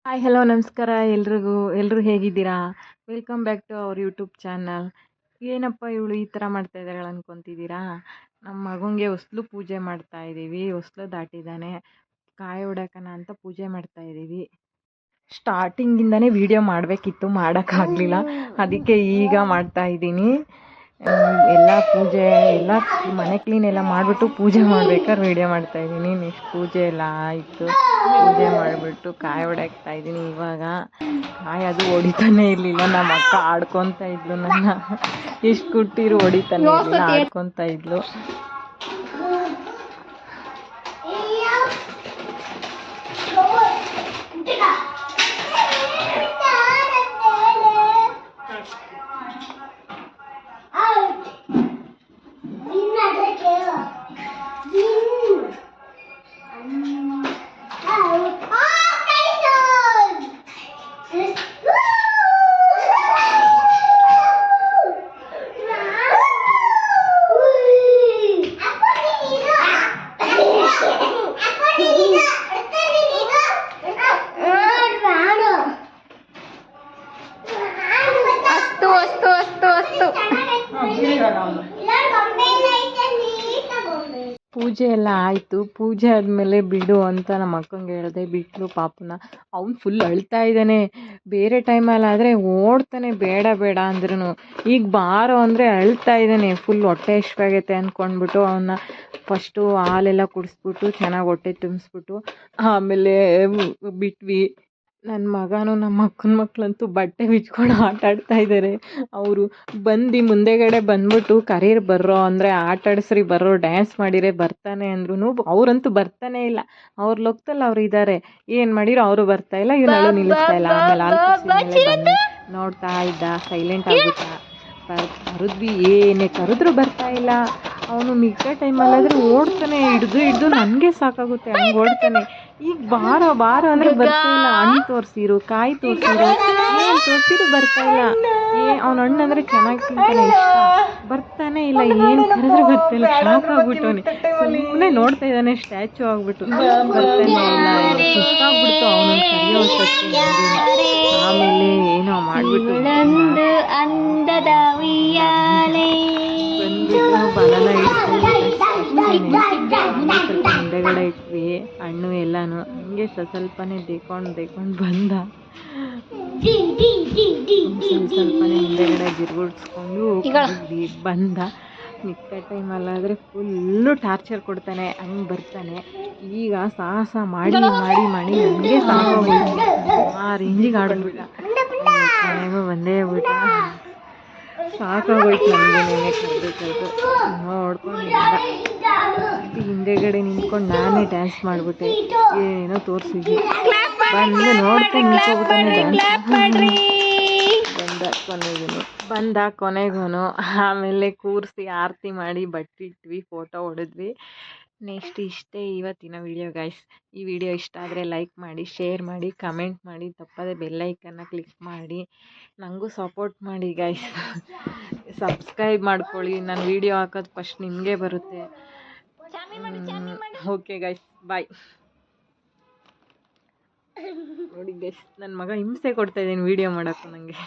Hi hello ನಮಸ್ಕಾರ ಎಲ್ಲರೂ ಹೇಗಿದ್ದೀರಾ? Welcome back to our YouTube channel. ಏನಪ್ಪ ಇವಳು ಈ ಥರ ಮಾಡ್ತಾ ಇದ್ದಾಳೆ ಅಂದ್ಕೊತಿದ್ದೀರಾ? ನಮ್ಮ ಮಗನಿಗೆ ಹೊಸ್ಲು ಪೂಜೆ ಮಾಡ್ತಾ ಇದ್ದೀವಿ. ಹೊಸ್ಲು ದಾಟಿದ್ದಾನೆ, ಕಾಯಿ ಹೊಡ್ಯಾಕನ ಅಂತ ಪೂಜೆ ಮಾಡ್ತಾ ಇದ್ದೀವಿ. ಸ್ಟಾರ್ಟಿಂಗಿಂದನೇ ವಿಡಿಯೋ ಮಾಡಬೇಕಿತ್ತು, ಮಾಡೋಕ್ಕಾಗಲಿಲ್ಲ. ಅದಕ್ಕೆ ಈಗ ಮಾಡ್ತಾ ಇದ್ದೀನಿ. ಎಲ್ಲ ಪೂಜೆ ಎಲ್ಲ ಮನೆ ಕ್ಲೀನ್ ಎಲ್ಲ ಮಾಡಿಬಿಟ್ಟು ಪೂಜೆ ಮಾಡ್ಬೇಕಾದ್ರೆ ವೀಡಿಯೋ ಮಾಡ್ತಾಯಿದ್ದೀನಿ. ನೆಕ್ಸ್ಟ್ ಪೂಜೆ ಎಲ್ಲ ಆಯಿತು. ಪೂಜೆ ಮಾಡಿಬಿಟ್ಟು ಕಾಯಿ ಹೊಡ್ಯಾಕ್ತಾ ಇದ್ದೀನಿ. ಇವಾಗ ಕಾಯಿ ಅದು ಹೊಡಿತಾನೆ ಇರಲಿಲ್ಲ. ನಮ್ಮ ಅಕ್ಕ ಆಡ್ಕೊತಾ ಇದ್ಲು, ನನ್ನ ಎಷ್ಟು ಕುಟ್ಟಿರು ಹೊಡಿತಾನೆ ಇರಲಿಲ್ಲ, ಆಡ್ಕೊತಾ ಇದ್ಲು. ಪೂಜೆ ಎಲ್ಲ ಆಯಿತು. ಪೂಜೆ ಆದಮೇಲೆ ಬಿಡು ಅಂತ ನಮ್ಮ ಅಕ್ಕಂಗೆ ಹೇಳಿದೆ. ಬಿಟ್ಟಲು ಪಾಪನ. ಅವ್ನು ಫುಲ್ ಅಳ್ತಾ ಇದ್ದಾನೆ. ಬೇರೆ ಟೈಮಲ್ಲಾದರೆ ಓಡ್ತಾನೆ ಬೇಡ ಬೇಡ ಅಂದ್ರೂ. ಈಗ ಬಾರೋ ಅಂದರೆ ಅಳ್ತಾ ಇದ್ದಾನೆ. ಫುಲ್ ಹೊಟ್ಟೆ ಹಶ್ವಾಗೈತೆ ಅಂದ್ಕೊಂಡ್ಬಿಟ್ಟು ಅವನ್ನ ಫಸ್ಟು ಹಾಲೆಲ್ಲ ಕುಡಿಸ್ಬಿಟ್ಟು ಚೆನ್ನಾಗಿ ಹೊಟ್ಟೆ ತುಂಬಿಸ್ಬಿಟ್ಟು ಆಮೇಲೆ ಬಿಟ್ವಿ. ನನ್ನ ಮಗನೂ ನಮ್ಮ ಅಕ್ಕನ ಮಕ್ಕಳಂತೂ ಬಟ್ಟೆ ಬಿಚ್ಕೊಂಡು ಆಟ ಆಡ್ತಾ ಇದ್ದಾರೆ. ಅವರು ಬಂದು ಮುಂದೆಗಡೆ ಬಂದ್ಬಿಟ್ಟು ಕರೀರ್ ಬರ್ರೋ ಅಂದರೆ ಆಟಾಡಿಸ್ರಿ ಬರ್ರೋ, ಡ್ಯಾನ್ಸ್ ಮಾಡಿರೆ ಬರ್ತಾನೆ ಅಂದ್ರೂ ಅವರಂತೂ ಬರ್ತಾನೆ ಇಲ್ಲ. ಅವ್ರ ಲೋಕದಲ್ಲಿ ಅವ್ರು ಇದ್ದಾರೆ. ಏನು ಮಾಡಿರೋ ಅವರು ಬರ್ತಾ ಇಲ್ಲ, ಇವನಳು ನಿಲ್ಲಿಸ್ತಾ ಇಲ್ಲ. ಆಮೇಲೆ ಬಂದು ನೋಡ್ತಾ ಇದ್ದ, ಸೈಲೆಂಟ್ ಆಗ್ಬಿಟ್ಟ. ಕರೆದ್ವಿ, ಏನೇ ಕರೆದ್ರೂ ಬರ್ತಾ ಇಲ್ಲ. ಅವನು ಮಿಕ್ಕ ಟೈಮಲ್ಲಾದರೆ ಓಡ್ತಾನೆ, ಹಿಡ್ದು ನನಗೆ ಸಾಕಾಗುತ್ತೆ ಹಂಗೆ ಓಡ್ತಾನೆ. ಈಗ ಬಾರೋ ಬಾರೋ ಅಂದರೆ ಬರ್ತಾ ಇಲ್ಲ. ಹಣ್ಣು ತೋರಿಸಿರು, ಕಾಯಿ ತೋರಿಸಿರು, ಏನು ತೋರಿಸಿರು ಬರ್ತಾ ಇಲ್ಲ. ಅವ್ನ ಹಣ್ಣು ಅಂದರೆ ಚೆನ್ನಾಗಿ ತಿಂತಾನೆ, ಇಷ್ಟ. ಬರ್ತಾನೆ ಇಲ್ಲ, ಏನು ಕರೆದ್ರೆ ಬರ್ತಾ ಇಲ್ಲ. ಸಾಕಾಗ್ಬಿಟ್ಟವನೆ, ಸುಮ್ಮನೆ ನೋಡ್ತಾ ಇದ್ದಾನೆ, ಸ್ಟ್ಯಾಚು ಆಗ್ಬಿಟ್ಟು. ಬರ್ತಾನೆ ಇಲ್ಲ, ಸುಸ್ತಾಗ್ಬಿಡ್ತು ಅವನು ಕರಿಯೋ ಅಷ್ಟೊತ್ತಿಗೆ. ಆಮೇಲೆ ಏನೋ ಮಾಡಿಬಿಟ್ಟು ಬಂದ್ಬಿಟ್ಟು ಬನಾನ ಹಿಂದೆಗಡೆ ಇಟ್ವಿ ಹಣ್ಣು ಎಲ್ಲಾನು. ಹಂಗೆ ಸ್ವಲ್ಪನೇ ದೇಕೊಂಡು ಬಂದ. ಸ್ವಲ್ಪನೇ ಹಿಂದೆಗಡೆ ಗಿರ್ಗುಡ್ಸ್ಕೊಂಡು ಬಂದ. ಮಿಕ್ಕ ಟೈಮಲ್ಲಾದರೆ ಫುಲ್ಲು ಟಾರ್ಚರ್ ಕೊಡ್ತಾನೆ, ಹಂಗೆ ಬರ್ತಾನೆ. ಈಗ ಸಾಹಸ ಮಾಡಿ ಮಾಡಿ ಮಾಡಿ ನನಗೆ ಸಾಕಾಗೋಯ್ತು. ಆ ರೇಂಜಿಗೆ ಆಡ್ಬಿಟ್ಟ. ಕೊನೆಗೂ ಬಂದೇ ಬಿಟ್ಟ. ಸಾಕಾಗೋಯ್ತು ನನಗೆ. ಕರೆದು ನೋಡ್ಕೊಂಡು ಹಿಂದೆಗಡೆ ನಿಂತ್ಕೊಂಡು ನಾನೇ ಡ್ಯಾನ್ಸ್ ಮಾಡಿಬಿಟ್ಟೆ. ಏನೋ ತೋರಿಸಿದ್ವಿ. ಬಂದು ನೋಡ್ಕೊಂಡು ನಿಂತ್ಕೊಬಿಟ್ಟಾನೆ ಬಂದ ಕೊನೆಗೂ. ಆಮೇಲೆ ಕೂರಿಸಿ ಆರತಿ ಮಾಡಿ ಬಟ್ಟಿಟ್ವಿ, ಫೋಟೋ ಹೊಡೆದ್ವಿ. ನೆಕ್ಸ್ಟ್ ಇಷ್ಟೇ ಇವತ್ತಿನ ವಿಡಿಯೋ ಗೈಸ್. ಈ ವಿಡಿಯೋ ಇಷ್ಟ ಆದರೆ ಲೈಕ್ ಮಾಡಿ, ಶೇರ್ ಮಾಡಿ, ಕಮೆಂಟ್ ಮಾಡಿ, ತಪ್ಪದೆ ಬೆಲ್ಲೈಕನ್ನ ಕ್ಲಿಕ್ ಮಾಡಿ ನನಗೂ ಸಪೋರ್ಟ್ ಮಾಡಿ ಗೈಸ್. ಸಬ್ಸ್ಕ್ರೈಬ್ ಮಾಡ್ಕೊಳ್ಳಿ. ನಾನು ವಿಡಿಯೋ ಹಾಕೋದು ಫಸ್ಟ್ ನಿಮಗೆ ಬರುತ್ತೆ. ಓಕೆ ಗೈಸ್, ಬಾಯ್. ನೋಡಿ ಗೈಸ್, ನನ್ನ ಮಗ ಹಿಂಸೆ ಕೊಡ್ತಾ ಇದ್ದೀನಿ ವಿಡಿಯೋ ಮಾಡೋಕ್ಕೂ ನನಗೆ.